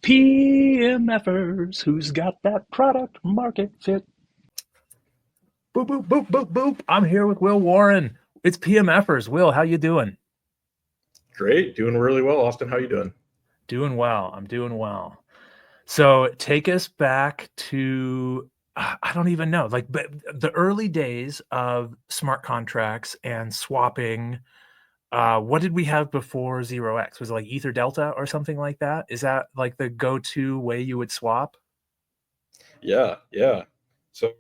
PMFers, who's got that product market fit? Boop, boop, boop, boop, boop. I'm here with Will Warren. It's PMFers. Will, how you doing? Great, doing really well. Austin, how you doing? Doing well. I'm doing well. So take us back to, I don't even know, like the early days of smart contracts and swapping. What did we have before 0x? Was it like Ether Delta or something like that? Is that like the go-to way you would swap? Yeah. So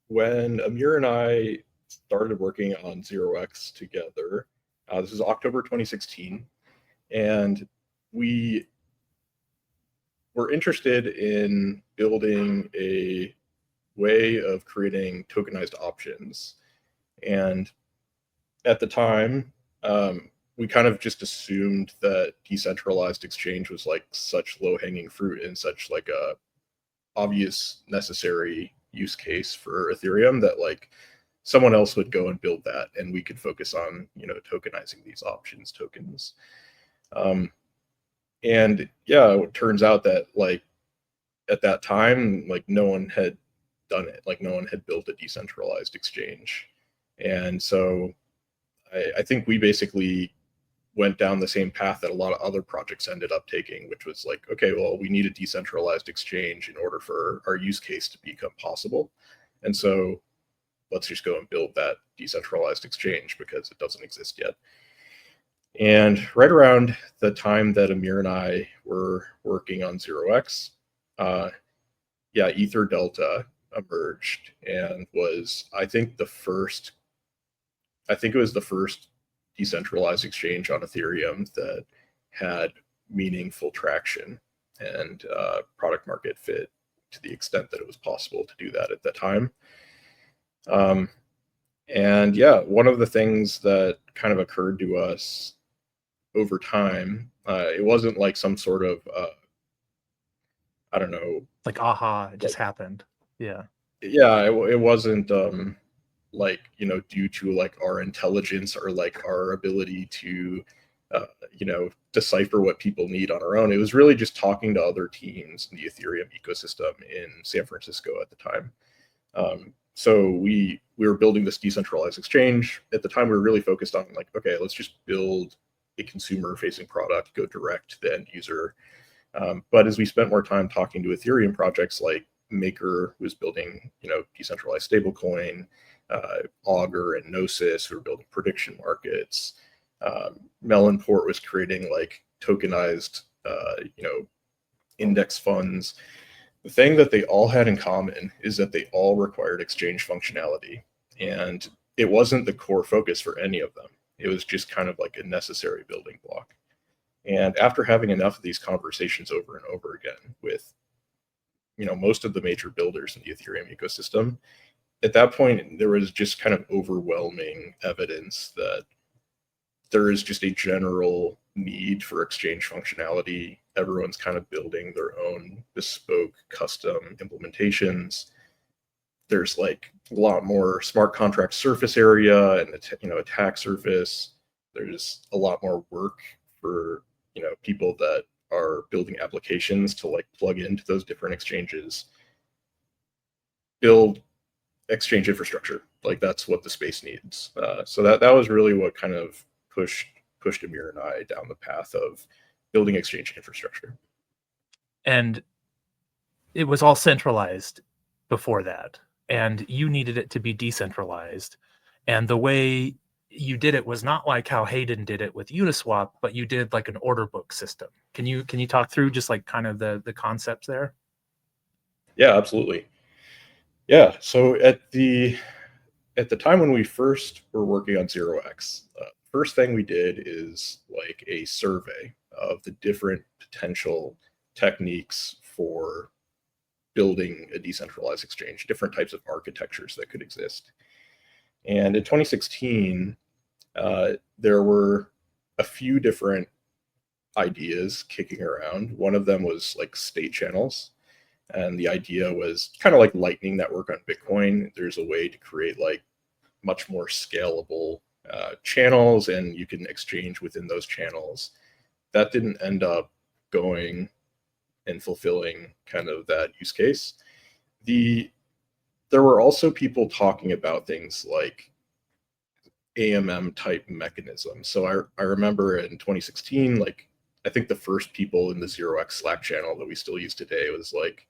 when Amir and I started working on 0x together, this was October 2016, and we were interested in building a way of creating tokenized options. And at the time, we kind of just assumed that decentralized exchange was like such low-hanging fruit and such like a obvious necessary use case for Ethereum that like someone else would go and build that and we could focus on tokenizing these options tokens. And yeah, it turns out that like at that time like no one had done it, like no one had built a decentralized exchange. And so I think we basically went down the same path that a lot of other projects ended up taking, which was like, okay, well, we need a decentralized exchange in order for our use case to become possible. And so let's just go and build that decentralized exchange because it doesn't exist yet. And right around the time that Amir and I were working on 0x, Ether Delta emerged and was, I think it was the first decentralized exchange on Ethereum that had meaningful traction and product market fit to the extent that it was possible to do that at that time. And yeah, one of the things that kind of occurred to us over time, it wasn't like some sort of, I don't know. Like, aha, it just happened. Yeah. Yeah, it wasn't like, due to like our intelligence or like our ability to, decipher what people need on our own. It was really just talking to other teams in the Ethereum ecosystem in San Francisco at the time. So we were building this decentralized exchange. At the time, we were really focused on like, okay, let's just build a consumer-facing product, go direct to the end user. But as we spent more time talking to Ethereum projects like Maker, who was building, decentralized stablecoin, Augur and Gnosis, who were building prediction markets. Melonport was creating like tokenized, index funds. The thing that they all had in common is that they all required exchange functionality, and it wasn't the core focus for any of them. It was just kind of like a necessary building block. And after having enough of these conversations over and over again with, most of the major builders in the Ethereum ecosystem, at that point, there was just kind of overwhelming evidence that there is just a general need for exchange functionality. Everyone's kind of building their own bespoke custom implementations. There's like a lot more smart contract surface area and attack surface. There's a lot more work for people that are building applications to like plug into those different exchanges, build exchange infrastructure. Like that's what the space needs. So that was really what kind of pushed Amir and I down the path of building exchange infrastructure. And it was all centralized before that, and you needed it to be decentralized. And the way you did it was not like how Hayden did it with Uniswap, but you did like an order book system. Can you talk through just like kind of the concepts there? Yeah, absolutely. Yeah. So at the time when we first were working on 0x, first thing we did is like a survey of the different potential techniques for building a decentralized exchange, different types of architectures that could exist. And in 2016, there were a few different ideas kicking around. One of them was like state channels. And the idea was kind of like Lightning Network on Bitcoin. There's a way to create like much more scalable channels, and you can exchange within those channels. That didn't end up going and fulfilling kind of that use case. There were also people talking about things like AMM type mechanisms. So I remember in 2016, like I think the first people in the 0x Slack channel that we still use today was like,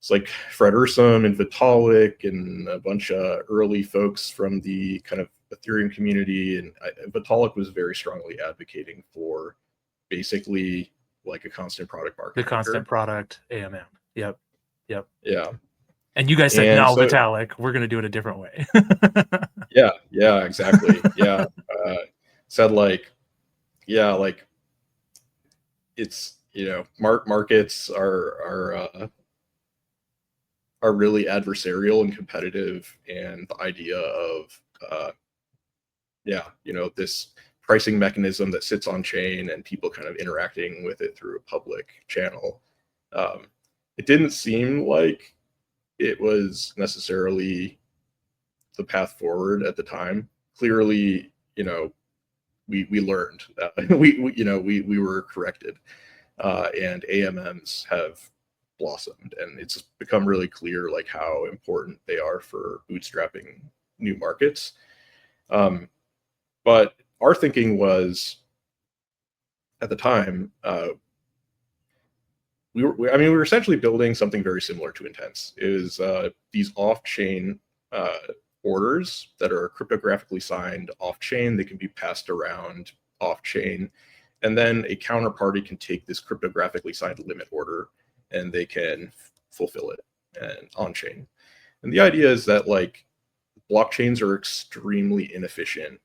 it's like Fred Ursum and Vitalik and a bunch of early folks from the kind of Ethereum community. And Vitalik was very strongly advocating for basically like a constant product market The maker. constant product AMM. Yep. Yeah. And you guys said, And no, so, Vitalik, we're going to do it a different way. yeah, exactly. Yeah. Said like, yeah, like it's, you know, markets are really adversarial and competitive, and the idea of you know, this pricing mechanism that sits on chain and people kind of interacting with it through a public channel, it didn't seem like it was necessarily the path forward at the time. Clearly, you know, we learned that we were corrected, and AMMs have blossomed, and it's become really clear like how important they are for bootstrapping new markets. But our thinking was at the time, we were essentially building something very similar to Intense. It was these off-chain orders that are cryptographically signed off-chain. They can be passed around off-chain, and then a counterparty can take this cryptographically signed limit order and they can fulfill it and on-chain. And the idea is that like blockchains are extremely inefficient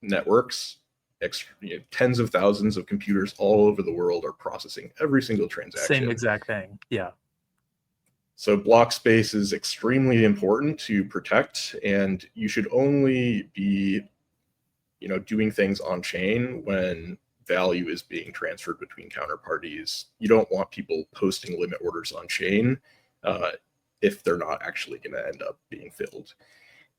networks. Tens of thousands of computers all over the world are processing every single transaction. Same exact thing. Yeah. So block space is extremely important to protect, and you should only be, you know, doing things on chain when value is being transferred between counterparties. You don't want people posting limit orders on chain if they're not actually going to end up being filled.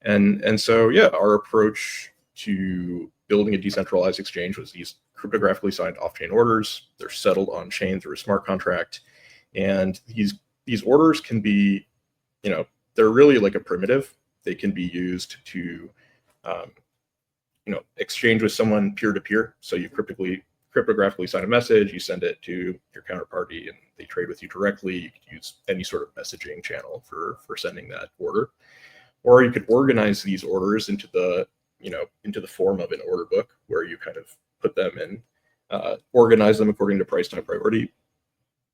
And so, yeah, our approach to building a decentralized exchange was these cryptographically signed off-chain orders. They're settled on chain through a smart contract. And these orders can be, you know, they're really like a primitive. They can be used to, you know, exchange with someone peer-to-peer. So you cryptographically sign a message, you send it to your counterparty, and they trade with you directly. You could use any sort of messaging channel for sending that order. Or you could organize these orders into the form of an order book, where you kind of put them in, organize them according to price, time, priority,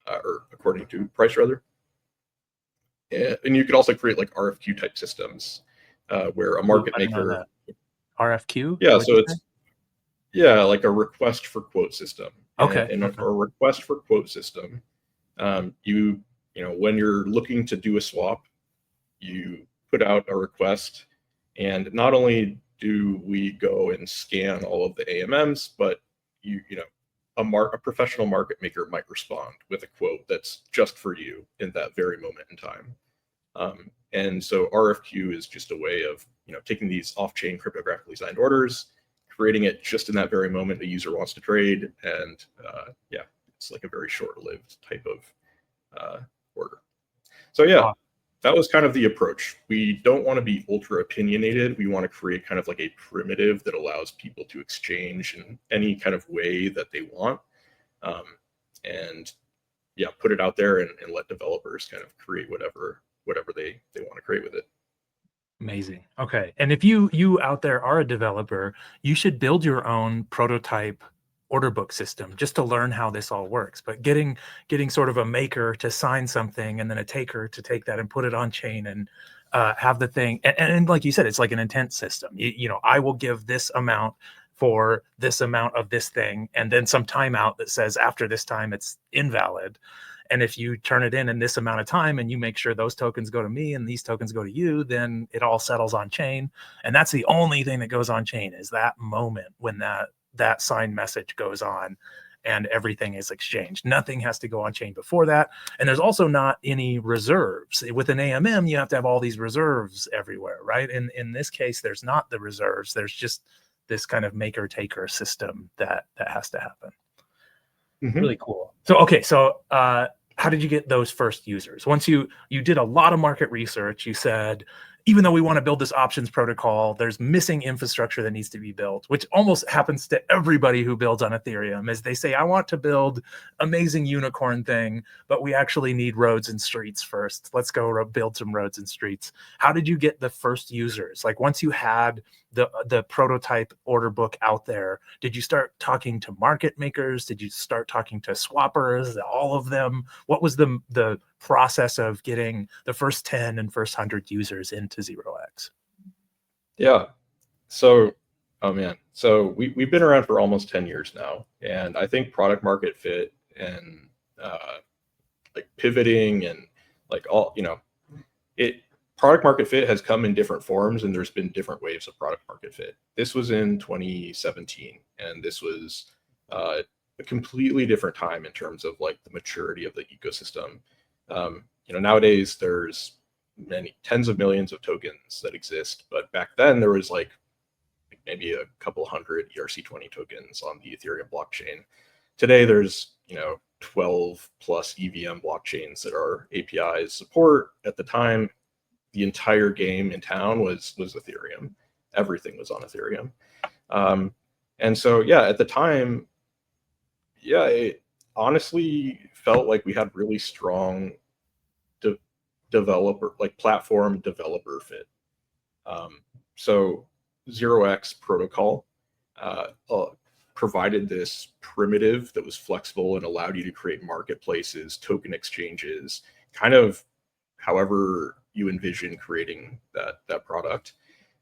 or according to price rather. And you could also create like RFQ type systems where a market maker. RFQ? Yeah, so it's like a request for quote system. Okay. And a request for quote system, you know, when you're looking to do a swap, you put out a request, and not only do we go and scan all of the AMMs, but you know, a professional market maker might respond with a quote that's just for you in that very moment in time. And so RFQ is just a way of, you know, taking these off-chain cryptographically signed orders, creating it just in that very moment a user wants to trade, and yeah, it's like a very short-lived type of order. So yeah, that was kind of the approach. We don't want to be ultra opinionated. We want to create kind of like a primitive that allows people to exchange in any kind of way that they want. And yeah, put it out there and let developers kind of create whatever they want to create with it. Amazing. Okay. And if you out there are a developer, you should build your own prototype order book system just to learn how this all works. But getting sort of a maker to sign something and then a taker to take that and put it on chain and have the thing. And like you said, it's like an intent system. You know, I will give this amount for this amount of this thing, and then some timeout that says after this time it's invalid. And if you turn it in this amount of time and you make sure those tokens go to me and these tokens go to you, then it all settles on chain. And that's the only thing that goes on chain, is that moment when that signed message goes on and everything is exchanged. Nothing has to go on chain before that. And there's also not any reserves. With an AMM, you have to have all these reserves everywhere, right? In this case, there's not the reserves. There's just this kind of maker-taker system that has to happen. Really cool. So, okay. So, how did you get those first users? Once you did a lot of market research, you said, even though we want to build this options protocol, there's missing infrastructure that needs to be built, which almost happens to everybody who builds on Ethereum. Is they say, I want to build amazing unicorn thing, but we actually need roads and streets first. Let's go build some roads and streets. How did you get the first users? Like, once you had the prototype order book out there, did you start talking to market makers? Did you start talking to swappers, all of them? What was the process of getting the first 10 and first 100 users into 0x? Yeah. So, oh man. So we've been around for almost 10 years now. And I think product market fit and like pivoting and like all, product market fit has come in different forms, and there's been different waves of product market fit. This was in 2017, and this was a completely different time in terms of like the maturity of the ecosystem. Nowadays there's many tens of millions of tokens that exist, but back then there was like maybe a couple hundred ERC20 tokens on the Ethereum blockchain. Today there's 12 plus EVM blockchains that are APIs support. At the time, the entire game in town was Ethereum. Everything was on Ethereum. And so, yeah, at the time, yeah, it honestly felt like we had really strong developer, like platform developer fit. So 0x protocol provided this primitive that was flexible and allowed you to create marketplaces, token exchanges, kind of however you envision creating that product.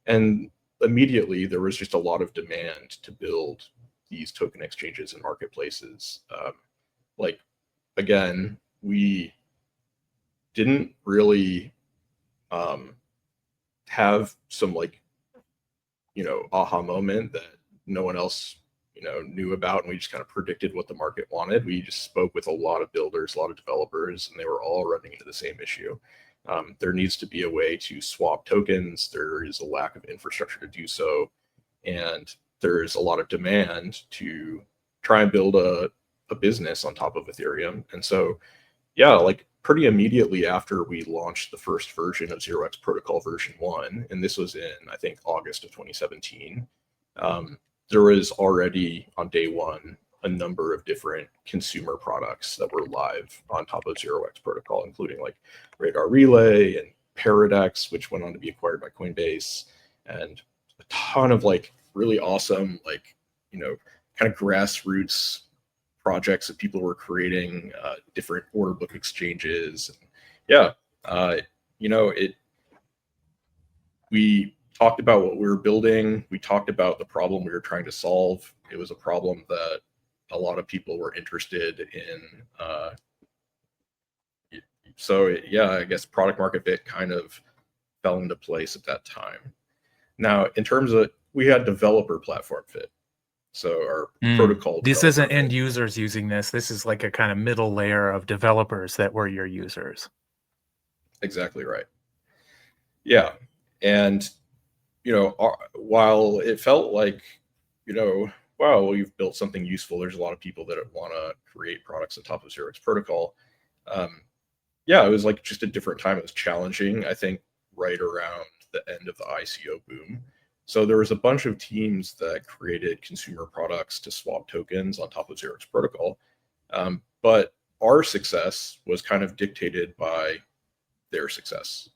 And immediately there was just a lot of demand to build these token exchanges and marketplaces. Again, we didn't really have some aha moment that no one else knew about, and we just kind of predicted what the market wanted. We just spoke with a lot of builders, a lot of developers, and they were all running into the same issue. There needs to be a way to swap tokens. There is a lack of infrastructure to do so, and there's a lot of demand to try and build a business on top of Ethereum. And so, yeah, like pretty immediately after we launched the first version of 0x protocol version 1, and this was in, I think, August of 2017, there was already on day one a number of different consumer products that were live on top of 0x protocol, including like Radar Relay and Paradex, which went on to be acquired by Coinbase, and a ton of like really awesome, kind of grassroots projects that people were creating, different order book exchanges. Yeah, we talked about what we were building. We talked about the problem we were trying to solve. It was a problem that a lot of people were interested in. So yeah, I guess product market fit kind of fell into place at that time. Now, in terms of, we had developer platform fit. So our protocol. This isn't end users using this. This is like a kind of middle layer of developers that were your users. Exactly right. Yeah. And, while it felt like, wow, well, you've built something useful, there's a lot of people that want to create products on top of 0x protocol. Yeah, it was like just a different time. It was challenging, I think, right around the end of the ICO boom. So there was a bunch of teams that created consumer products to swap tokens on top of 0x protocol. But our success was kind of dictated by their success.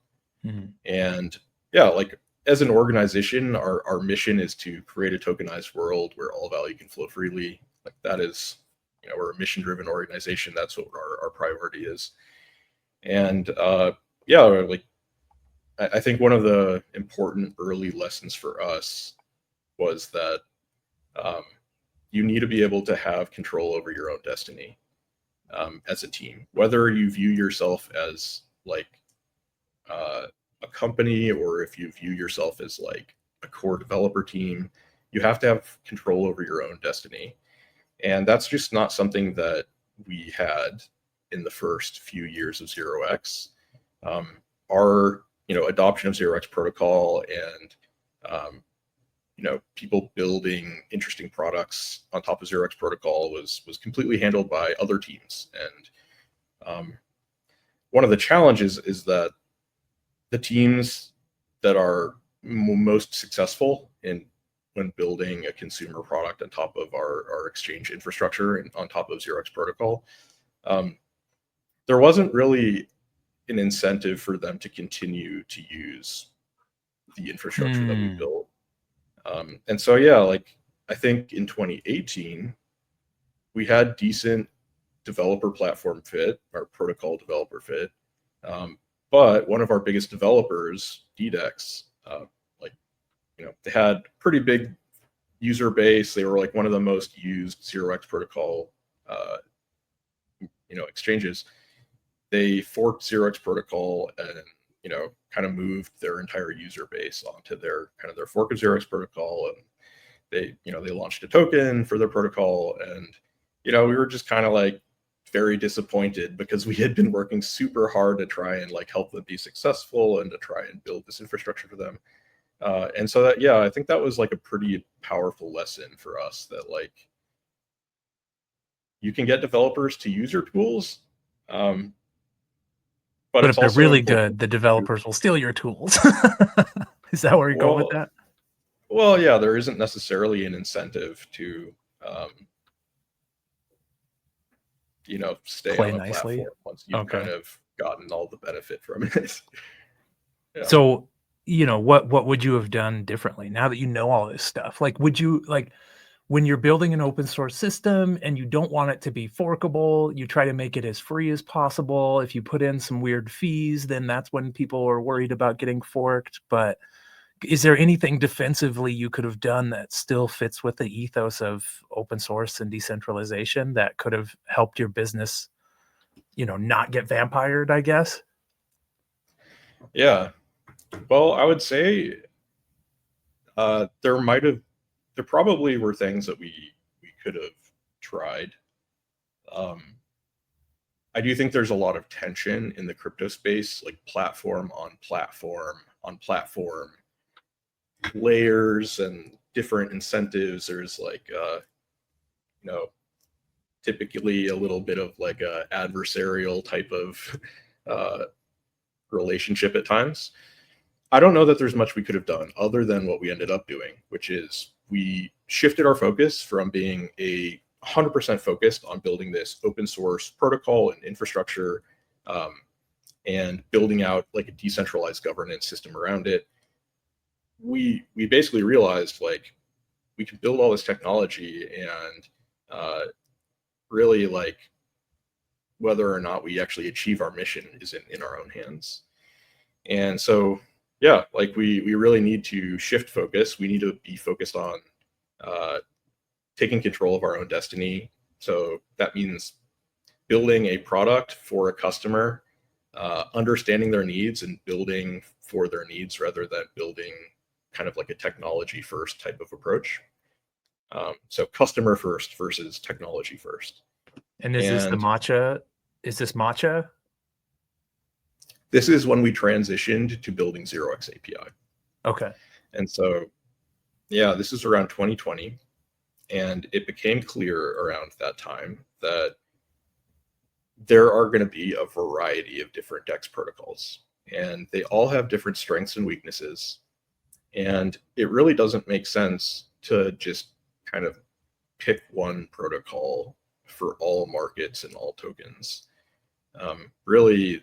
Mm-hmm. And yeah, like as an organization, our mission is to create a tokenized world where all value can flow freely. Like that is, we're a mission-driven organization. That's what our priority is. And yeah, like I think one of the important early lessons for us was that you need to be able to have control over your own destiny as a team, whether you view yourself as like a company or if you view yourself as like a core developer team. You have to have control over your own destiny. And that's just not something that we had in the first few years of 0x. Our adoption of 0x protocol and people building interesting products on top of 0x protocol was completely handled by other teams. And one of the challenges is that the teams that are most successful when building a consumer product on top of our exchange infrastructure and on top of 0x protocol, there wasn't really an incentive for them to continue to use the infrastructure that we built. And so, yeah, like I think in 2018, we had decent developer platform fit, or protocol developer fit. But one of our biggest developers, DDEX, they had pretty big user base. They were like one of the most used 0x protocol, exchanges. They forked 0x protocol and, kind of moved their entire user base onto their fork of 0x protocol. And they launched a token for their protocol. And, we were just kind of like very disappointed because we had been working super hard to try and like help them be successful and to try and build this infrastructure for them. And so that, I think that was like a pretty powerful lesson for us, that like you can get developers to use your tools. But if they're really good, the developers will steal your tools. Is that where you're going with that? Well, yeah, there isn't necessarily an incentive to, stay play on a nicely platform once you've kind of gotten all the benefit from it. Yeah. So, what would you have done differently now that you know all this stuff? Like, would you when you're building an open source system and you don't want it to be forkable, you try to make it as free as possible. If you put in some weird fees, then that's when people are worried about getting forked. But is there anything defensively you could have done that still fits with the ethos of open source and decentralization that could have helped your business, not get vampired, I guess? Yeah. Well, I would say there probably were things that we could have tried. I do think there's a lot of tension in the crypto space, like platform on platform on platform, layers and different incentives. There's like, typically a little bit of like a adversarial type of relationship at times. I don't know that there's much we could have done other than what we ended up doing, which is we shifted our focus from being 100% focused on building this open source protocol and infrastructure, and building out like a decentralized governance system around it. We basically realized like we could build all this technology and really like whether or not we actually achieve our mission is in our own hands. And so, yeah, like we really need to shift focus. We need to be focused on taking control of our own destiny. So that means building a product for a customer, understanding their needs and building for their needs rather than building kind of like a technology first type of approach. So customer first versus technology first. And is this the Matcha? Is this Matcha? This is when we transitioned to building 0x API. Okay. And so, yeah, this is around 2020. And it became clear around that time that there are going to be a variety of different DEX protocols, and they all have different strengths and weaknesses. And it really doesn't make sense to just kind of pick one protocol for all markets and all tokens. Really,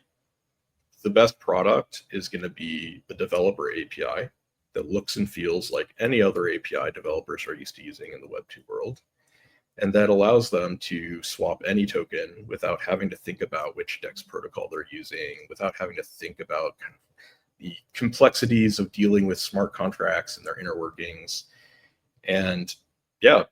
the best product is going to be the developer API that looks and feels like any other API developers are used to using in the Web2 world. And that allows them to swap any token without having to think about which DEX protocol they're using, without having to think about kind of the complexities of dealing with smart contracts and their inner workings. And yeah,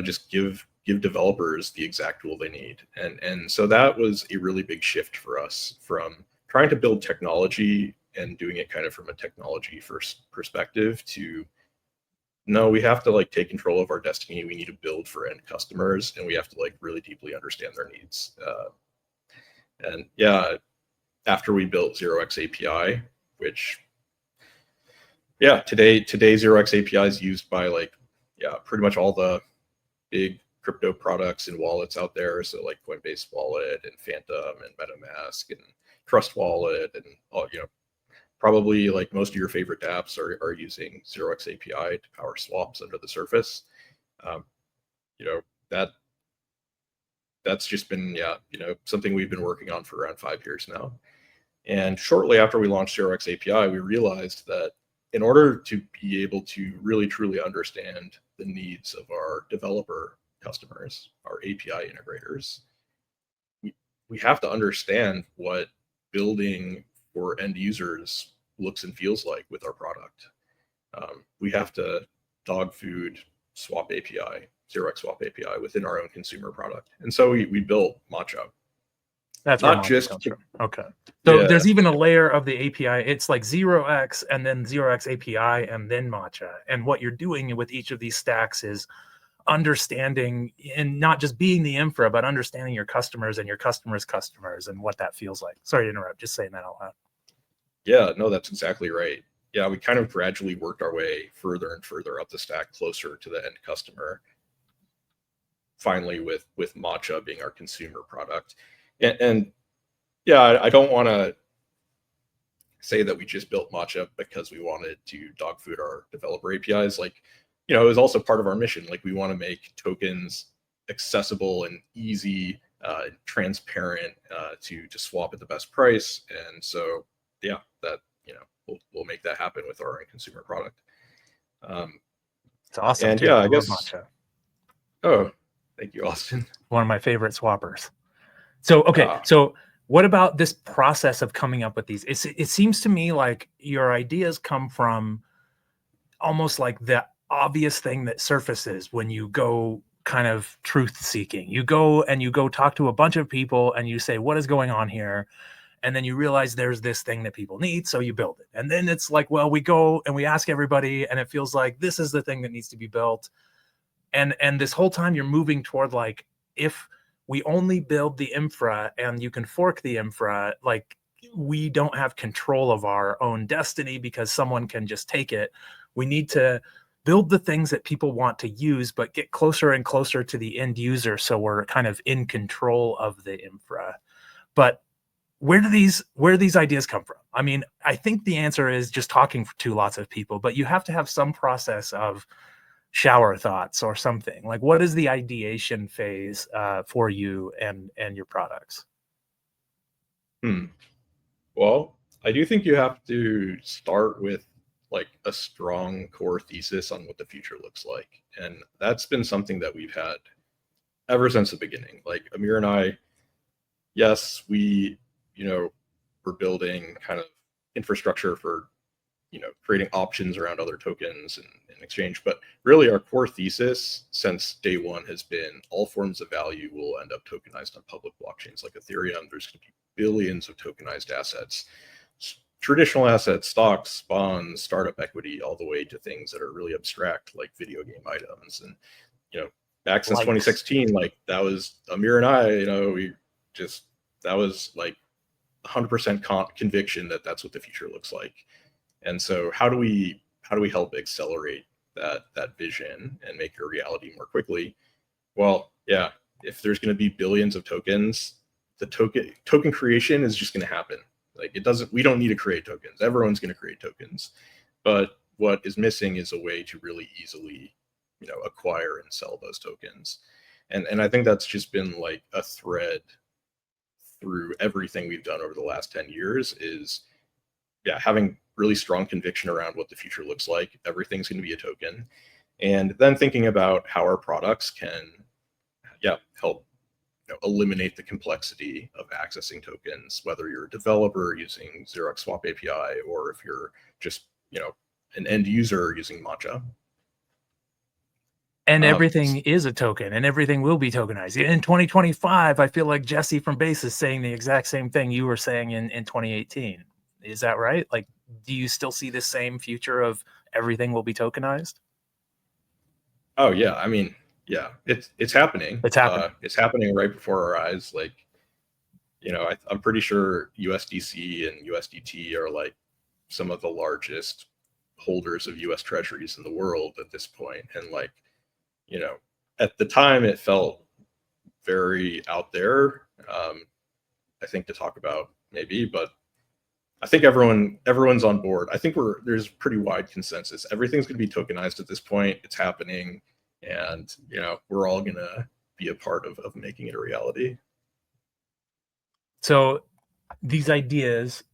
just give developers the exact tool they need. And so that was a really big shift for us from trying to build technology and doing it kind of from a technology first perspective to, no, we have to like take control of our destiny. We need to build for end customers, and we have to like really deeply understand their needs. And yeah, after we built 0x API, which yeah, today 0x API is used by like, yeah, pretty much all the big crypto products and wallets out there. So like Coinbase Wallet and Phantom and MetaMask and Trust Wallet and all, probably like most of your favorite apps are using 0x API to power swaps under the surface. Um, that that's just been, something we've been working on for around 5 years now. And shortly after we launched 0x API, we realized that in order to be able to really truly understand the needs of our developer customers, our API integrators, we have to understand what building for end users looks and feels like with our product. We have to dog food swap API, 0x swap API within our own consumer product. And so we built Matcha. That's where Not Matcha just comes from. Okay. So Yeah. there's even a layer of the API. It's like 0x and then 0x API and then Matcha. And what you're doing with each of these stacks is understanding and not just being the infra, but understanding your customers and your customers' customers and what that feels like. Sorry to interrupt, just saying that out loud. Yeah, no, that's exactly right. Yeah, we kind of gradually worked our way further and further up the stack, closer to the end customer. Finally, with Matcha being our consumer product, and yeah, I don't want to say that we just built Matcha because we wanted to dog food our developer APIs. Like, it was also part of our mission. Like, we want to make tokens accessible and easy, transparent, to swap at the best price. And so, yeah, that we'll make that happen with our own consumer product. It's awesome. And too. yeah, I I guess. love Matcha. Oh, thank you, Austin. One of my favorite swappers. So, okay. So what about this process of coming up with these? It seems to me like your ideas come from almost like the obvious thing that surfaces when you go kind of truth seeking. You go talk to a bunch of people and you say, what is going on here? And then you realize there's this thing that people need, so you build it. And then it's like, well, we go and we ask everybody, and it feels like this is the thing that needs to be built. And this whole time you're moving toward like, if we only build the infra and you can fork the infra, like we don't have control of our own destiny because someone can just take it. We need to build the things that people want to use, but get closer and closer to the end user, so we're kind of in control of the infra. But where do these ideas come from? I mean, I think the answer is just talking to lots of people, but you have to have some process of shower thoughts or something. Like, what is the ideation phase for you and your products? Well, I do think you have to start with like a strong core thesis on what the future looks like. And that's been something that we've had ever since the beginning. Like Amir and I, yes, we're building kind of infrastructure for, creating options around other tokens and exchange. But really our core thesis since day one has been all forms of value will end up tokenized on public blockchains like Ethereum. There's going to be billions of tokenized assets, traditional assets, stocks, bonds, startup equity, all the way to things that are really abstract like video game items. And, back since 2016, like that was Amir and I, that was like 100% conviction that that's what the future looks like. And so how do we help accelerate that vision and make it a reality more quickly? Well, yeah, if there's going to be billions of tokens, the token creation is just going to happen. Like we don't need to create tokens. Everyone's going to create tokens. But what is missing is a way to really easily, acquire and sell those tokens. And I think that's just been like a thread through everything we've done over the last 10 years is, having really strong conviction around what the future looks like. Everything's going to be a token. And then thinking about how our products can, help eliminate the complexity of accessing tokens, whether you're a developer using 0x Swap API or if you're just, an end user using Matcha. And everything is a token and everything will be tokenized. In 2025, I feel like Jesse from Base is saying the exact same thing you were saying in 2018. Is that right? Like, do you still see the same future of everything will be tokenized? Oh yeah. I mean, yeah, it's happening. It's happening. It's happening right before our eyes. Like, I'm pretty sure USDC and USDT are like some of the largest holders of US treasuries in the world at this point. And like, you know, at the time it felt very out there, I think, to talk about maybe, but I think everyone's on board. I think there's pretty wide consensus. Everything's going to be tokenized at this point. It's happening, and you know, we're all going to be a part of making it a reality. So these ideas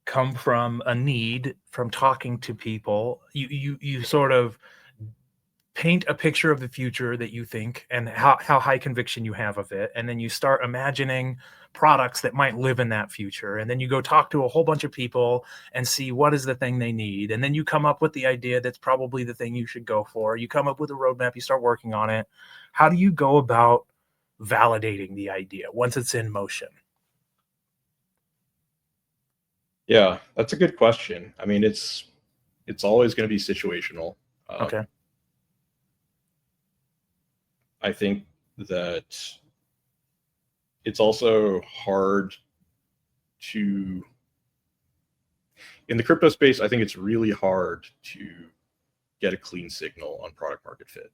come from a need, from talking to people. You sort of paint a picture of the future that you think and how high conviction you have of it, and then you start imagining products that might live in that future, and then you go talk to a whole bunch of people and see what is the thing they need, and then you come up with the idea that's probably the thing you should go for. You come up with a roadmap, you start working on it. How do you go about validating the idea once it's in motion? Yeah, that's a good question. I mean, it's always going to be situational. Okay. I think that it's also hard to, in the crypto space, I think it's really hard to get a clean signal on product market fit.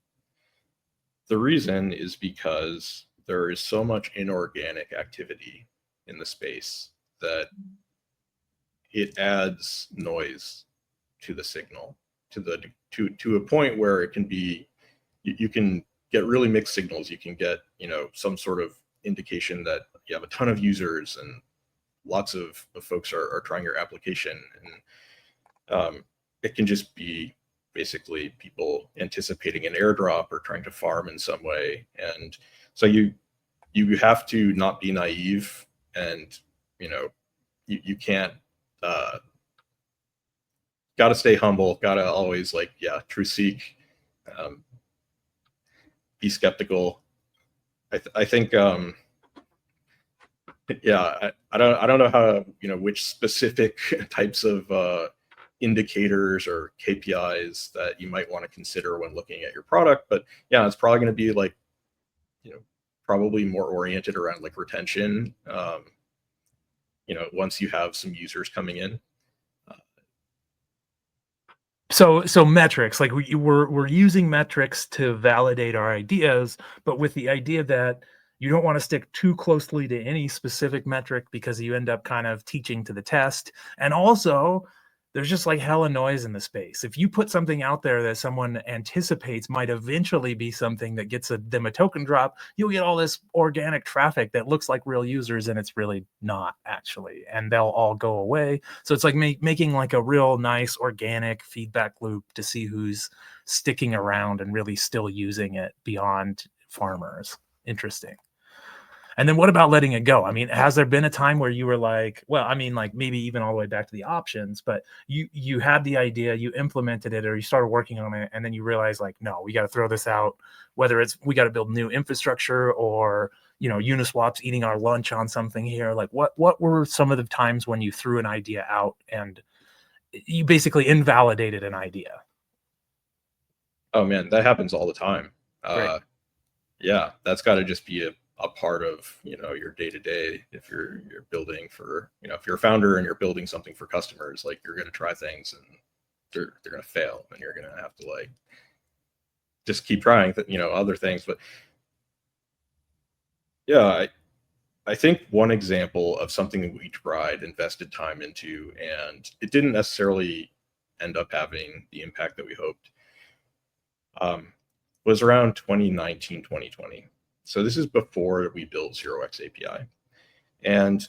The reason is because there is so much inorganic activity in the space that it adds noise to the signal to a point where it can be, you can get really mixed signals. You can get, you know, some sort of indication that you have a ton of users and lots of folks are trying your application, and it can just be basically people anticipating an airdrop or trying to farm in some way. And so you have to not be naive, and you know, you can't, got to stay humble, got to always, like, yeah, true seek, be skeptical. I think yeah, I don't know how, you know, which specific types of indicators or KPIs that you might want to consider when looking at your product, but yeah, it's probably going to be like, you know, probably more oriented around like retention. You know, once you have some users coming in. So metrics, like we're using metrics to validate our ideas, but with the idea that you don't want to stick too closely to any specific metric because you end up kind of teaching to the test. And also, there's just like hella noise in the space. If you put something out there that someone anticipates might eventually be something that gets them a token drop, you'll get all this organic traffic that looks like real users and it's really not actually, and they'll all go away. So it's like making like a real nice organic feedback loop to see who's sticking around and really still using it beyond farmers. Interesting. And then what about letting it go? I mean, has there been a time where you were like, well, I mean, like maybe even all the way back to the options, but you had the idea, you implemented it, or you started working on it, and then you realized like, no, we got to throw this out, whether it's we got to build new infrastructure or, you know, Uniswap's eating our lunch on something here. Like what were some of the times when you threw an idea out and you basically invalidated an idea? Oh man, that happens all the time. Yeah, that's got to just be a part of, you know, your day to day. If you're building for, you know, if you're a founder and you're building something for customers, like you're going to try things and they're going to fail, and you're going to have to like just keep trying, you know, other things. But yeah, I think one example of something that we tried, invested time into, and it didn't necessarily end up having the impact that we hoped, was around 2019, 2020. So this is before we built 0x API. And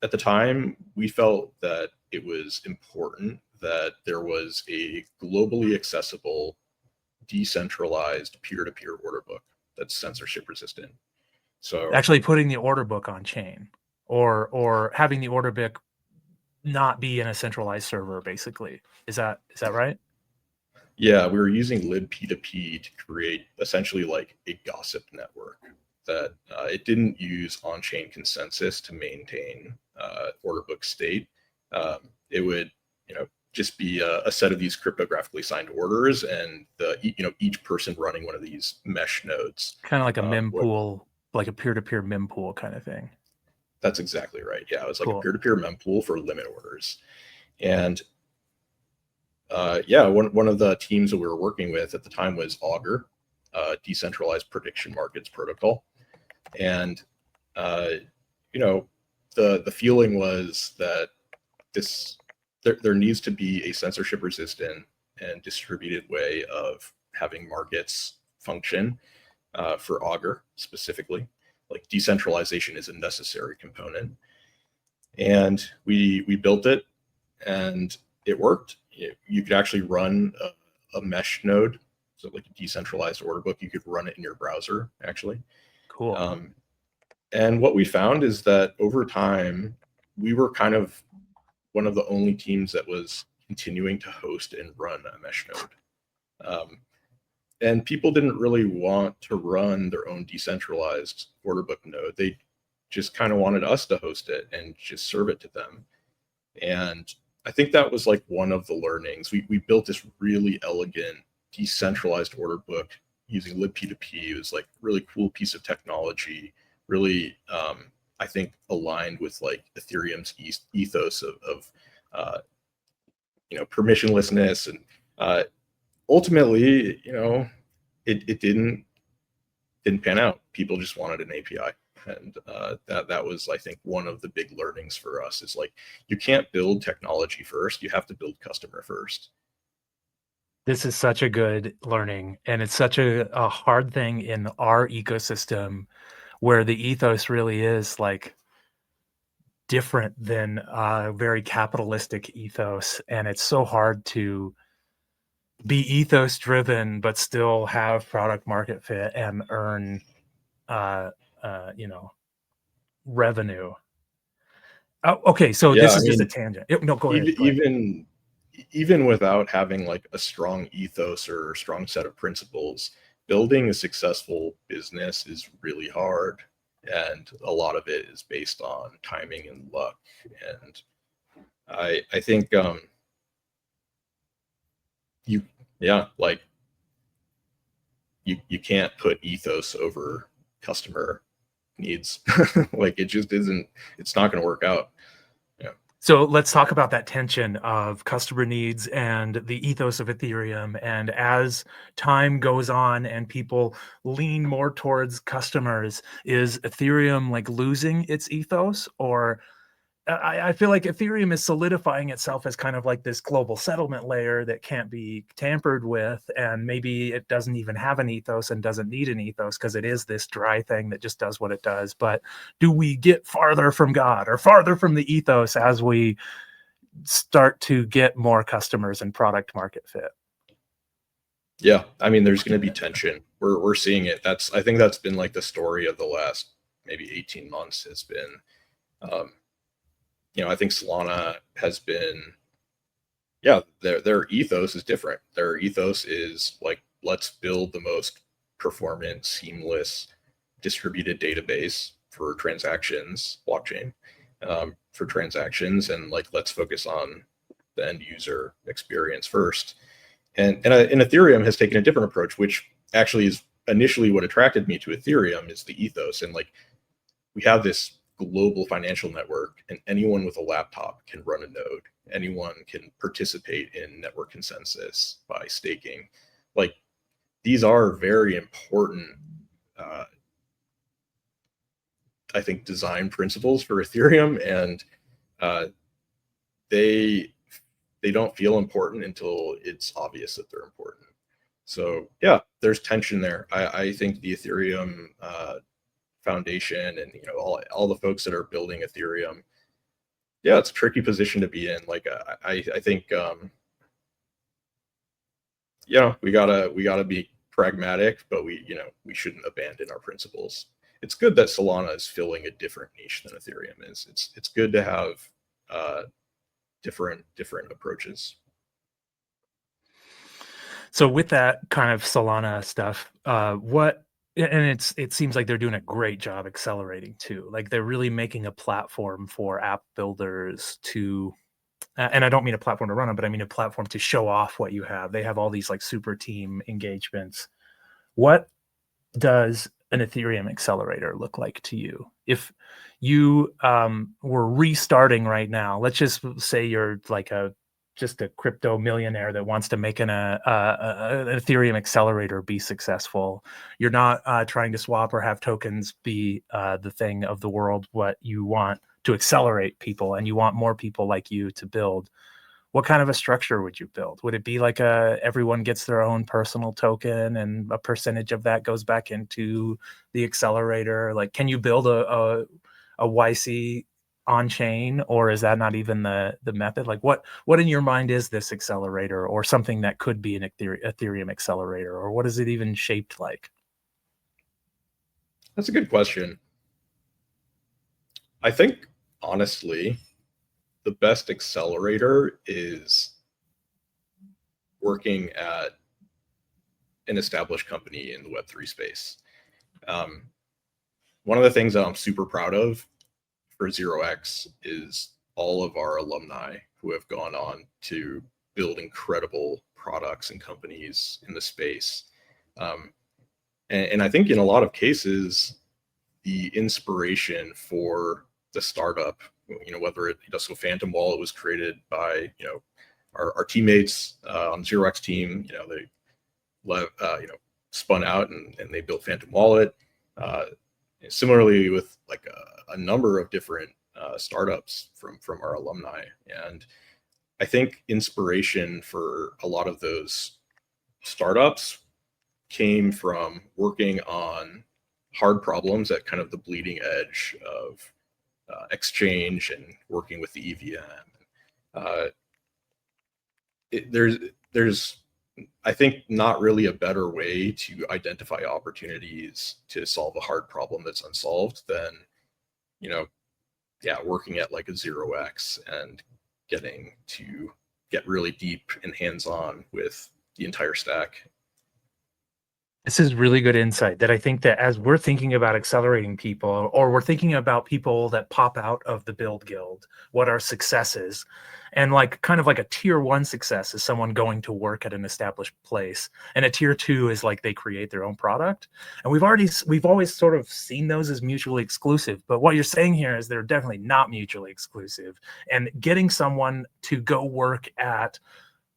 at the time, we felt that it was important that there was a globally accessible, decentralized peer-to-peer order book that's censorship resistant. So actually putting the order book on chain, or having the order book not be in a centralized server, basically. Is that right? Yeah, we were using libp2p to create essentially like a gossip network that it didn't use on-chain consensus to maintain order book state. It would, you know, just be a set of these cryptographically signed orders, and each person running one of these mesh nodes. Kind of like a mempool, like a peer-to-peer mempool kind of thing. That's exactly right. Yeah, it was like Cool. a peer-to-peer mempool for limit orders. And yeah, one of the teams that we were working with at the time was Augur, decentralized prediction markets protocol. And the feeling was that there needs to be a censorship resistant and distributed way of having markets function, for Augur specifically. Like decentralization is a necessary component. And we built it, and it worked. You could actually run a mesh node, so like a decentralized order book. You could run it in your browser, actually. Cool. And what we found is that over time, we were kind of one of the only teams that was continuing to host and run a mesh node. And people didn't really want to run their own decentralized order book node. They just kind of wanted us to host it and just serve it to them. And I think that was like one of the learnings. We built this really elegant decentralized order book using libp2p. It was like a really cool piece of technology, really, I think, aligned with like Ethereum's ethos of permissionlessness. And ultimately, it didn't pan out. People just wanted an API. And that was, I think, one of the big learnings for us is like, you can't build technology first. You have to build customer first. This is such a good learning, and it's such a hard thing in our ecosystem where the ethos really is like different than a very capitalistic ethos. And it's so hard to be ethos driven, but still have product market fit and earn, revenue. Oh, okay. So Yeah, this I is just a mean, tangent. No, go ahead. even without having like a strong ethos or a strong set of principles, building a successful business is really hard, and a lot of it is based on timing and luck. And I think you can't put ethos over customer needs. Like, it just isn't. It's not going to work out. So let's talk about that tension of customer needs and the ethos of Ethereum. And as time goes on and people lean more towards customers, is Ethereum like losing its ethos? Or I feel like Ethereum is solidifying itself as kind of like this global settlement layer that can't be tampered with. And maybe it doesn't even have an ethos and doesn't need an ethos because it is this dry thing that just does what it does. But do we get farther from God or farther from the ethos as we start to get more customers and product market fit? Yeah, I mean, there's going to be tension. We're seeing it. I think that's been like the story of the last maybe 18 months has been, I think Solana has been, their ethos is different. Their ethos is like, let's build the most performant, seamless, distributed database for transactions, blockchain, for transactions, and like, let's focus on the end user experience first. And Ethereum has taken a different approach, which actually is initially what attracted me to Ethereum, is the ethos. And like, we have this global financial network, and anyone with a laptop can run a node. Anyone can participate in network consensus by staking. Like, these are very important, I think, design principles for Ethereum, and they don't feel important until it's obvious that they're important. So yeah, there's tension there. I think the Ethereum Foundation and all the folks that are building Ethereum, it's a tricky position to be in. Like, I think we gotta be pragmatic, but we shouldn't abandon our principles. It's good that Solana is filling a different niche than Ethereum is. It's good to have different approaches. So with that kind of Solana stuff, it seems like they're doing a great job accelerating too. Like, they're really making a platform for app builders to, and I don't mean a platform to run on, but I mean a platform to show off what you have. They have all these like super team engagements. What does an Ethereum accelerator look like to you? If you were restarting right now, let's just say you're like a just a crypto millionaire that wants to make an Ethereum accelerator be successful. You're not trying to swap or have tokens be the thing of the world. What you want to accelerate people, and you want more people like you to build. What kind of a structure would you build? Would it be like everyone gets their own personal token and a percentage of that goes back into the accelerator? Like, can you build a YC on chain, or is that not even the method? Like, what in your mind is this accelerator, or something that could be an Ethereum accelerator, or what is it even shaped like? That's a good question. I think, honestly, the best accelerator is working at an established company in the Web3 space. One of the things that I'm super proud of for 0x is all of our alumni who have gone on to build incredible products and companies in the space. And I think in a lot of cases, the inspiration for the startup, whether it, so Phantom Wallet was created by, our teammates on 0x team, they spun out and they built Phantom Wallet. Similarly with like a number of different startups from our alumni. And I think inspiration for a lot of those startups came from working on hard problems at kind of the bleeding edge of exchange and working with the EVM. There's I think not really a better way to identify opportunities to solve a hard problem that's unsolved than, working at like a 0x and getting to get really deep and hands-on with the entire stack. This is really good insight, that I think that as we're thinking about accelerating people, or we're thinking about people that pop out of the build guild, what are successes? And like kind of like a tier 1 success is someone going to work at an established place. And a tier 2 is like they create their own product. And we've always sort of seen those as mutually exclusive. But what you're saying here is they're definitely not mutually exclusive. And getting someone to go work at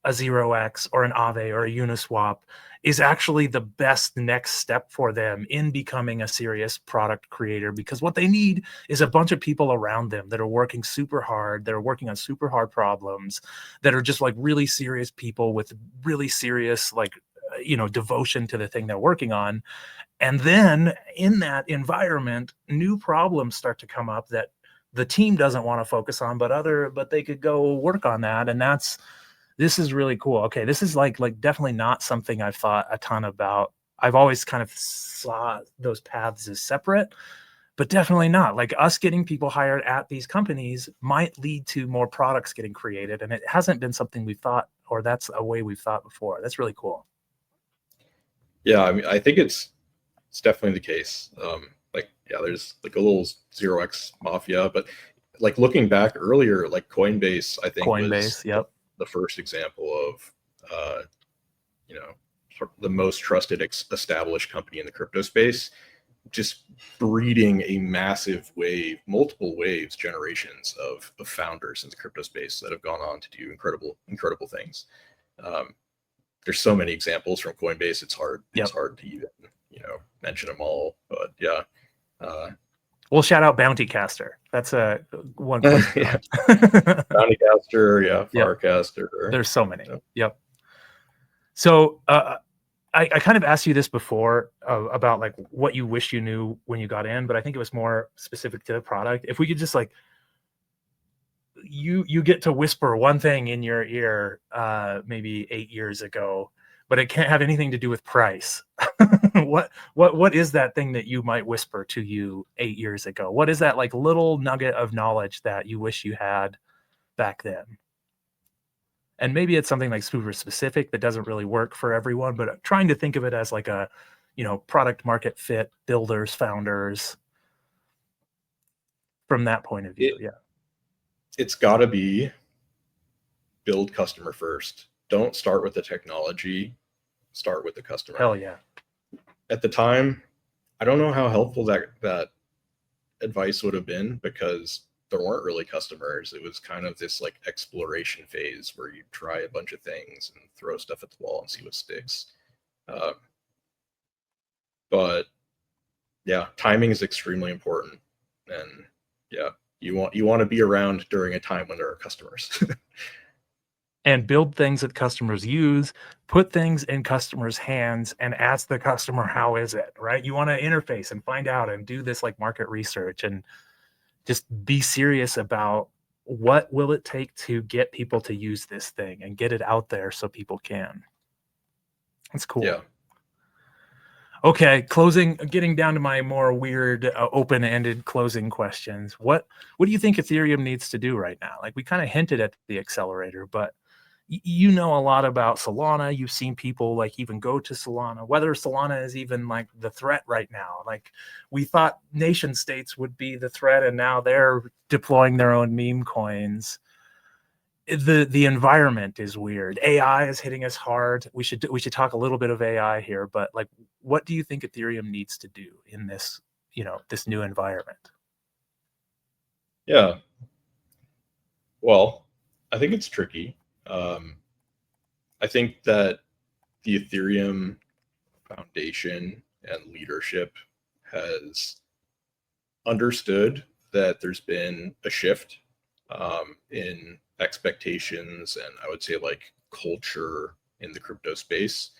a 0x or an Aave or a Uniswap is actually the best next step for them in becoming a serious product creator, because what they need is a bunch of people around them that are working super hard, that are working on super hard problems, that are just like really serious people with really serious devotion to the thing they're working on. And then in that environment, new problems start to come up that the team doesn't want to focus on, but they could go work on that. And this is really cool. Okay, this is like definitely not something I've thought a ton about. I've always kind of saw those paths as separate, but definitely not. Like, us getting people hired at these companies might lead to more products getting created, and it hasn't been something we've thought, or that's a way we've thought before. That's really cool. Yeah, I mean, I think it's definitely the case. There's like a little 0x mafia, but like looking back earlier, like Coinbase, I think was yep. the first example of sort of the most trusted established company in the crypto space, just breeding a massive wave, multiple waves, generations of founders in the crypto space that have gone on to do incredible things. There's so many examples from Coinbase, it's hard to even mention them all, but yeah. We'll shout out Bounty Caster. That's a one. Yeah. Bounty Caster, yeah, Farcaster. There's so many. Yep. So I kind of asked you this before about like what you wish you knew when you got in, but I think it was more specific to the product. If we could just like, you get to whisper one thing in your ear maybe 8 years ago, but it can't have anything to do with price. What is that thing that you might whisper to you 8 years ago? What is that like little nugget of knowledge that you wish you had back then? And maybe it's something like super specific that doesn't really work for everyone, but trying to think of it as like a, product market fit, builders, founders, from that point of view. It's got to be build customer first. Don't start with the technology, start with the customer. Hell yeah. At the time, I don't know how helpful that advice would have been, because weren't really customers. It was kind of this like exploration phase where you try a bunch of things and throw stuff at the wall and see what sticks. But yeah, timing is extremely important, and yeah, you want to be around during a time when there are customers. And build things that customers use, put things in customers' hands, and ask the customer, how is it, right? You want to interface and find out and do this like market research and just be serious about what will it take to get people to use this thing and get it out there so people can. That's cool. Yeah. Okay, getting down to my more weird, open-ended closing questions. What do you think Ethereum needs to do right now? Like we kind of hinted at the accelerator, but you know a lot about Solana. You've seen people like even go to Solana, whether Solana is even like the threat right now. Like we thought nation states would be the threat, and now they're deploying their own meme coins. The environment is weird. AI is hitting us hard. We should talk a little bit of AI here, but like, what do you think Ethereum needs to do in this, this new environment? Yeah. Well, I think it's tricky. I think that the Ethereum Foundation and leadership has understood that there's been a shift in expectations and I would say like culture in the crypto space.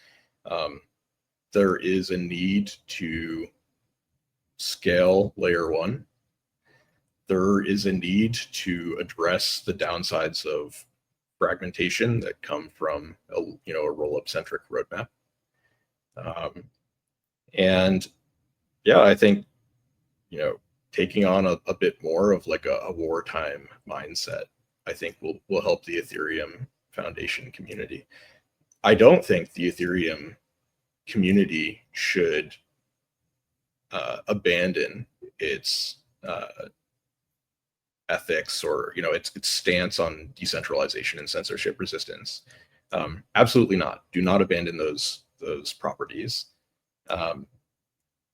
There is a need to scale layer one. There is a need to address the downsides of fragmentation that come from a roll-up centric roadmap. And yeah, I think, taking on a bit more of like a wartime mindset, I think will help the Ethereum Foundation community. I don't think the Ethereum community should abandon its ethics or its stance on decentralization and censorship resistance. Absolutely not. Do not abandon those properties.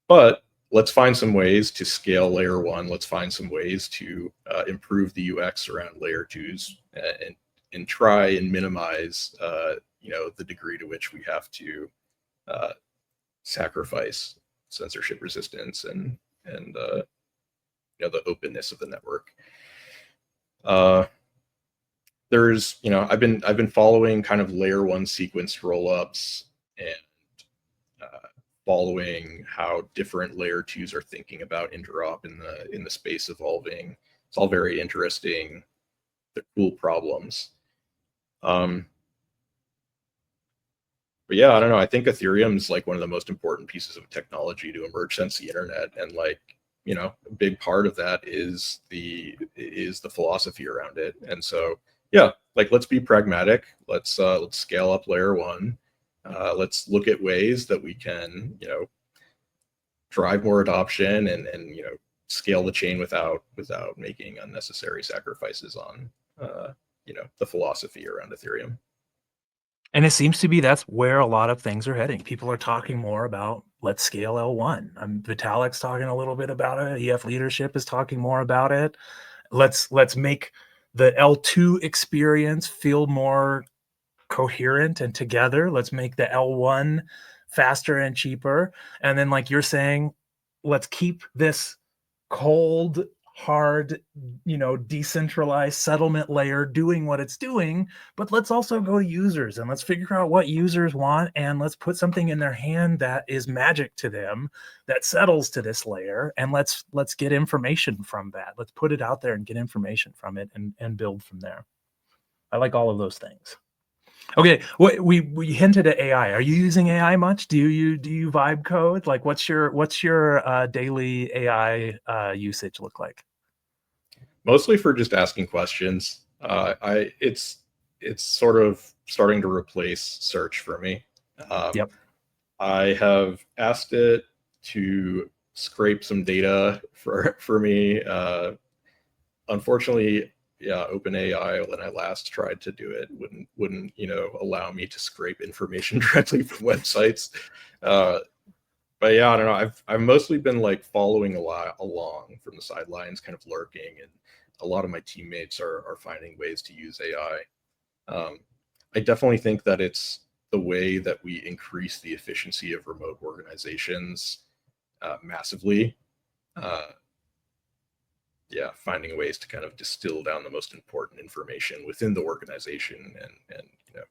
But let's find some ways to scale layer one. Let's find some ways to improve the UX around layer twos and try and minimize the degree to which we have to sacrifice censorship resistance and the openness of the network. There's I've been following kind of layer one sequenced rollups and following how different layer twos are thinking about interop in the space evolving. It's all very interesting. They're cool problems. But yeah, I don't know. I think Ethereum is like one of the most important pieces of technology to emerge since the internet, and like a big part of that is the philosophy around it. And so yeah, like let's be pragmatic. Let's scale up layer one. Let's look at ways that we can drive more adoption and scale the chain without making unnecessary sacrifices on the philosophy around Ethereum. And it seems to be that's where a lot of things are heading. People are talking more about let's scale L1. Vitalik's talking a little bit about it. EF leadership is talking more about it. Let's make the L2 experience feel more coherent and together. Let's make the L1 faster and cheaper. And then, like you're saying, let's keep this cold, hard, decentralized settlement layer doing what it's doing, but let's also go to users and let's figure out what users want, and let's put something in their hand that is magic to them, that settles to this layer, and let's get information from that. Let's put it out there and get information from it and build from there. I like all of those things. Okay, we hinted at AI. Are you using AI much? Do you vibe code? Like, what's your daily AI usage look like? Mostly for just asking questions. It's sort of starting to replace search for me. Yep. I have asked it to scrape some data for me. Unfortunately, yeah, OpenAI, when I last tried to do it, wouldn't allow me to scrape information directly from websites. But yeah, I don't know. I've mostly been like following a lot along from the sidelines, kind of lurking, and a lot of my teammates are finding ways to use AI. I definitely think that it's the way that we increase the efficiency of remote organizations massively. Uh, yeah, finding ways to kind of distill down the most important information within the organization and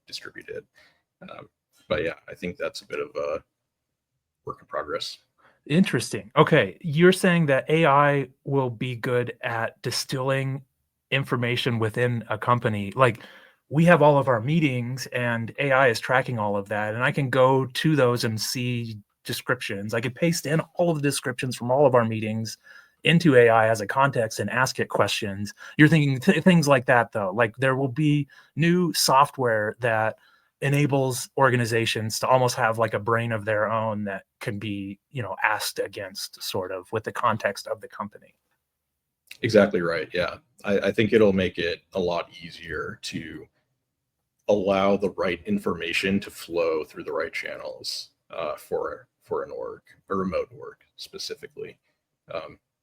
distribute it. But yeah, I think that's a bit of a work in progress. Interesting. Okay, you're saying that AI will be good at distilling information within a company. Like, we have all of our meetings and AI is tracking all of that, and I can go to those and see descriptions. I could paste in all of the descriptions from all of our meetings into AI as a context and ask it questions. You're thinking things like that, though. Like, there will be new software that enables organizations to almost have like a brain of their own that can be, asked against, sort of, with the context of the company. Exactly right. Yeah. I think it'll make it a lot easier to allow the right information to flow through the right channels for an org, a remote org specifically.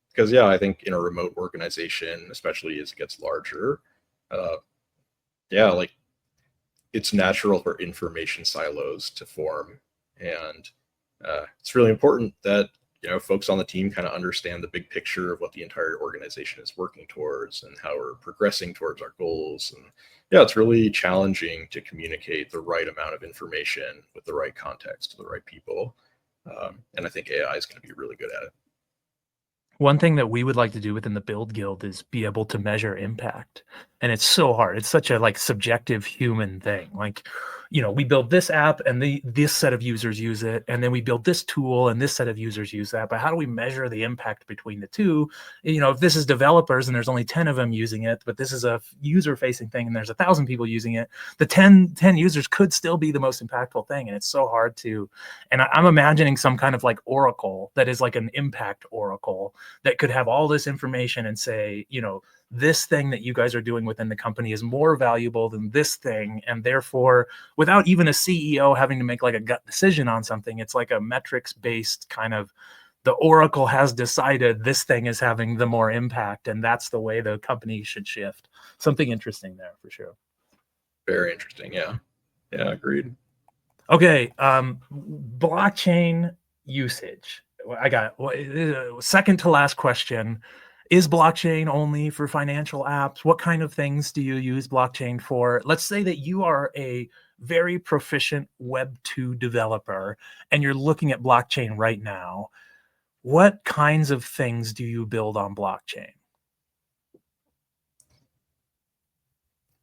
Because yeah, I think in a remote organization, especially as it gets larger, yeah, like it's natural for information silos to form, and it's really important that folks on the team kind of understand the big picture of what the entire organization is working towards and how we're progressing towards our goals. And yeah, it's really challenging to communicate the right amount of information with the right context to the right people. And I think AI is going to be really good at it. One thing that we would like to do within the Build Guild is be able to measure impact. And it's so hard. It's such a like subjective human thing. Like, we build this app and this set of users use it. And then we build this tool and this set of users use that. But how do we measure the impact between the two? If this is developers and there's only 10 of them using it, but this is a user facing thing and there's 1,000 people using it, the 10 users could still be the most impactful thing. And it's so hard to, and I'm imagining some kind of like oracle that is like an impact oracle that could have all this information and say, this thing that you guys are doing within the company is more valuable than this thing. And therefore, without even a CEO having to make like a gut decision on something, it's like a metrics based kind of, the oracle has decided this thing is having the more impact, and that's the way the company should shift. Something interesting there for sure. Very interesting. Yeah. Yeah. Agreed. Okay. Blockchain usage. I got second to last question. Is blockchain only for financial apps? What kind of things do you use blockchain for? Let's say that you are a very proficient Web 2 developer and you're looking at blockchain right now. What kinds of things do you build on blockchain?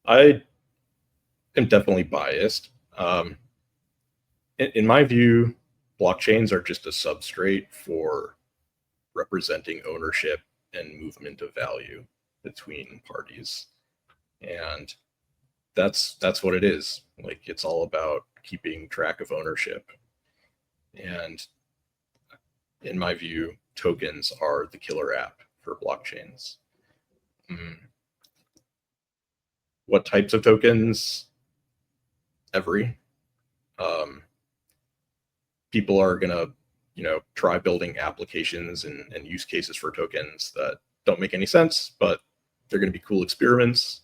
I am definitely biased. In my view, blockchains are just a substrate for representing ownership and movement of value between parties. And that's what it is. Like, it's all about keeping track of ownership. And in my view, tokens are the killer app for blockchains. What types of tokens? Every. People are gonna try building applications and use cases for tokens that don't make any sense, but they're going to be cool experiments.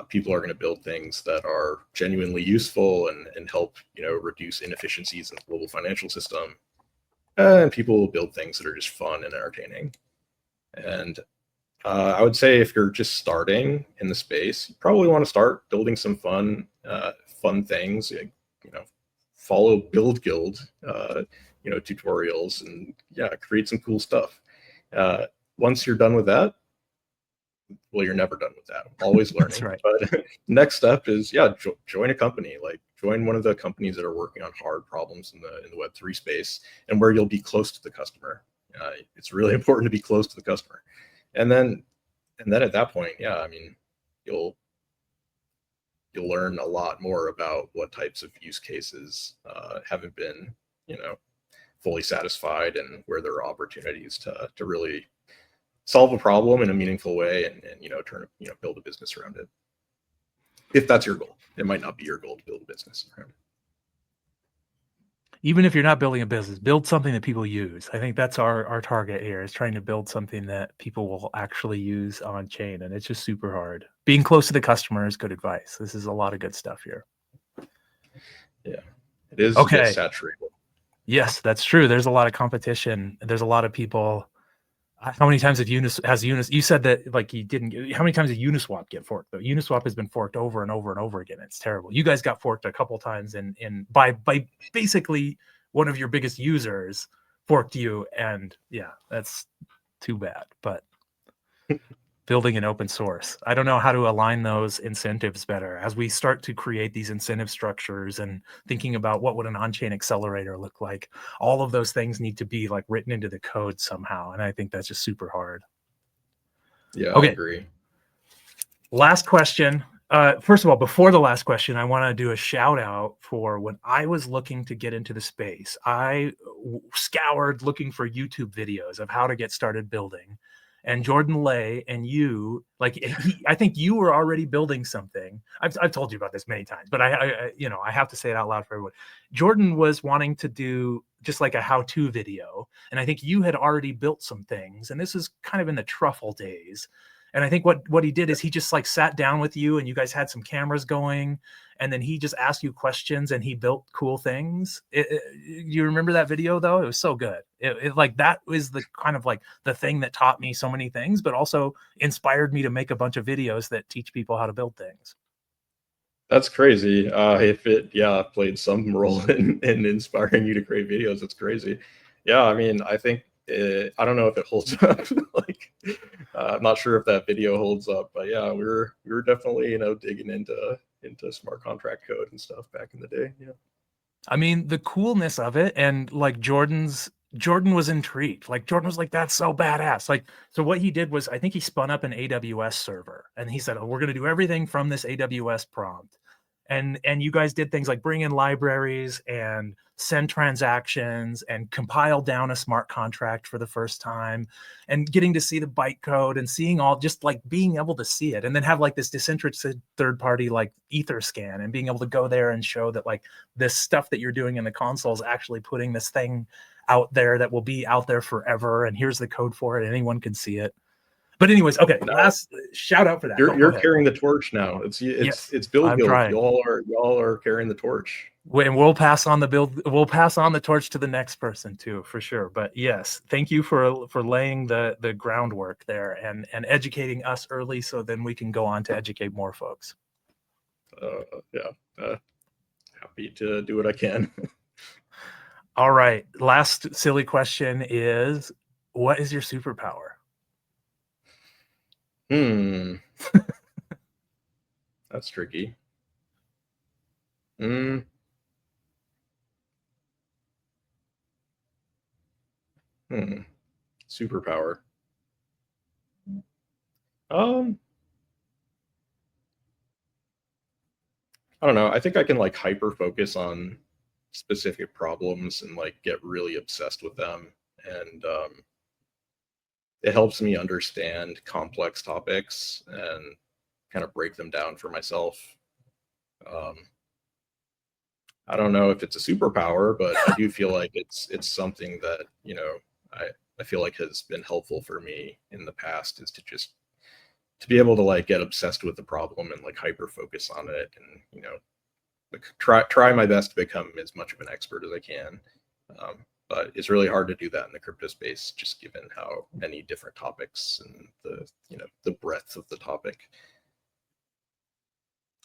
People are going to build things that are genuinely useful and help reduce inefficiencies in the global financial system. And people will build things that are just fun and entertaining. And I would say if you're just starting in the space, you probably want to start building some fun things. Follow Build Guild tutorials and create some cool stuff. Once you're done with that, well, you're never done with that. Always learning. That's right. But next step is join a company. Like, join one of the companies that are working on hard problems in the Web3 space, and where you'll be close to the customer. It's really important to be close to the customer, and then at that point, you'll learn a lot more about what types of use cases haven't been fully satisfied, and where there are opportunities to really solve a problem in a meaningful way and build a business around it. If that's your goal. It might not be your goal to build a business around it. Even if you're not building a business, build something that people use. I think that's our target here, is trying to build something that people will actually use on chain. And it's just super hard. Being close to the customer is good advice. This is a lot of good stuff here. Yeah, it is a bit Okay. saturated. Yes, that's true. There's a lot of competition. There's a lot of people. How many times have Unis? You said that like you didn't. How many times did Uniswap get forked? Though Uniswap has been forked over and over and over again. It's terrible. You guys got forked a couple times, by basically one of your biggest users forked you, and yeah, that's too bad. But building an open source, I don't know how to align those incentives better as we start to create these incentive structures and thinking about what would an on-chain accelerator look like. All of those things need to be like written into the code somehow, and I think that's just super hard. Yeah, Okay. I agree. Last question. First of all, before the last question, I want to do a shout out for when I was looking to get into the space. I scoured looking for YouTube videos of how to get started building. And Jordan Lay and you, like, I think you were already building something. I've told you about this many times, but I have to say it out loud for everyone. Jordan was wanting to do just like a how-to video, and I think you had already built some things. And this is kind of in the truffle days. And I think what he did is he just like sat down with you and you guys had some cameras going, and then he just asked you questions and he built cool things. You remember that video though? It was so good. It like that was the kind of like the thing that taught me so many things, but also inspired me to make a bunch of videos that teach people how to build things. That's crazy. If it, played some role in inspiring you to create videos, it's crazy. Yeah, I mean, I think I don't know if it holds up. Like, I'm not sure if that video holds up, but yeah, we were definitely digging into smart contract code and stuff back in the day. Yeah. I mean, the coolness of it, and like Jordan was intrigued. Like Jordan was like, that's so badass. Like, so what he did was, I think he spun up an AWS server and he said, oh, we're going to do everything from this AWS prompt. And you guys did things like bring in libraries and send transactions and compile down a smart contract for the first time, and getting to see the bytecode and seeing all, just like being able to see it, and then have like this disinterested third party like Etherscan, and being able to go there and show that like this stuff that you're doing in the console is actually putting this thing out there that will be out there forever, and here's the code for it, anyone can see it. But anyways, okay, last shout out for that. You're carrying the torch now. It's Yes, build. I'm trying. Y'all are carrying the torch. And we'll pass on the torch to the next person too, for sure. But yes, thank you for laying the groundwork there and educating us early, so then we can go on to educate more folks. Happy to do what I can. All right, last silly question is, what is your superpower? That's tricky. Superpower. I don't know. I think I can like hyper focus on specific problems and like get really obsessed with them, and it helps me understand complex topics and kind of break them down for myself. I don't know if it's a superpower, but I do feel like it's something that I feel like has been helpful for me in the past, is to be able to like get obsessed with the problem and like hyper focus on it, and like try my best to become as much of an expert as I can. But it's really hard to do that in the crypto space, just given how many different topics and the breadth of the topic.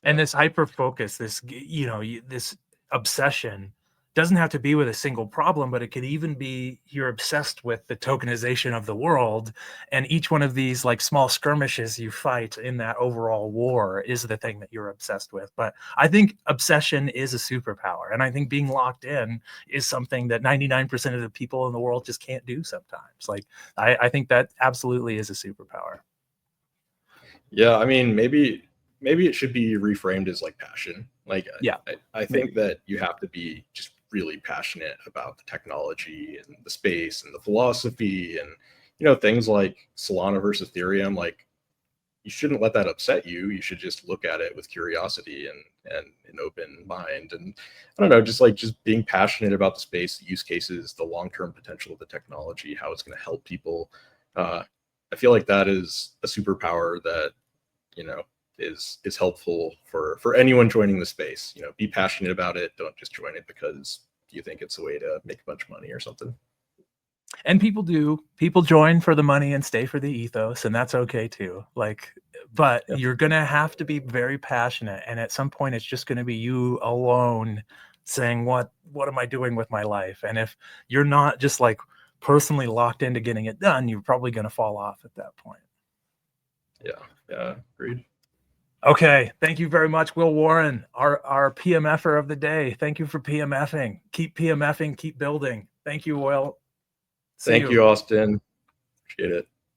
And this hyper focus, this this obsession doesn't have to be with a single problem, but it could even be you're obsessed with the tokenization of the world, and each one of these like small skirmishes you fight in that overall war is the thing that you're obsessed with. But I think obsession is a superpower, and I think being locked in is something that 99% of the people in the world just can't do sometimes. Like I think that absolutely is a superpower. Yeah, I mean, maybe it should be reframed as like passion. Like, yeah, I think that you have to be just really passionate about the technology and the space and the philosophy, and things like Solana versus Ethereum. Like, you shouldn't let that upset you. You should just look at it with curiosity and an open mind. And I don't know, just being passionate about the space, the use cases, the long-term potential of the technology, how it's going to help people. I feel like that is a superpower that, you know, is helpful for anyone joining the space. You know, be passionate about it. Don't just join it because you think it's a way to make a bunch of money or something. And people join for the money and stay for the ethos, and that's okay too. Like, but Yep. you're gonna have to be very passionate, and at some point it's just gonna be you alone saying, what am I doing with my life? And if you're not just like personally locked into getting it done, you're probably gonna fall off at that point. Yeah, agreed. Okay, thank you very much, Will Warren, our PMFer of the day. Thank you for PMFing. Keep PMFing, keep building. Thank you, Will. Thank you, Austin. Appreciate it.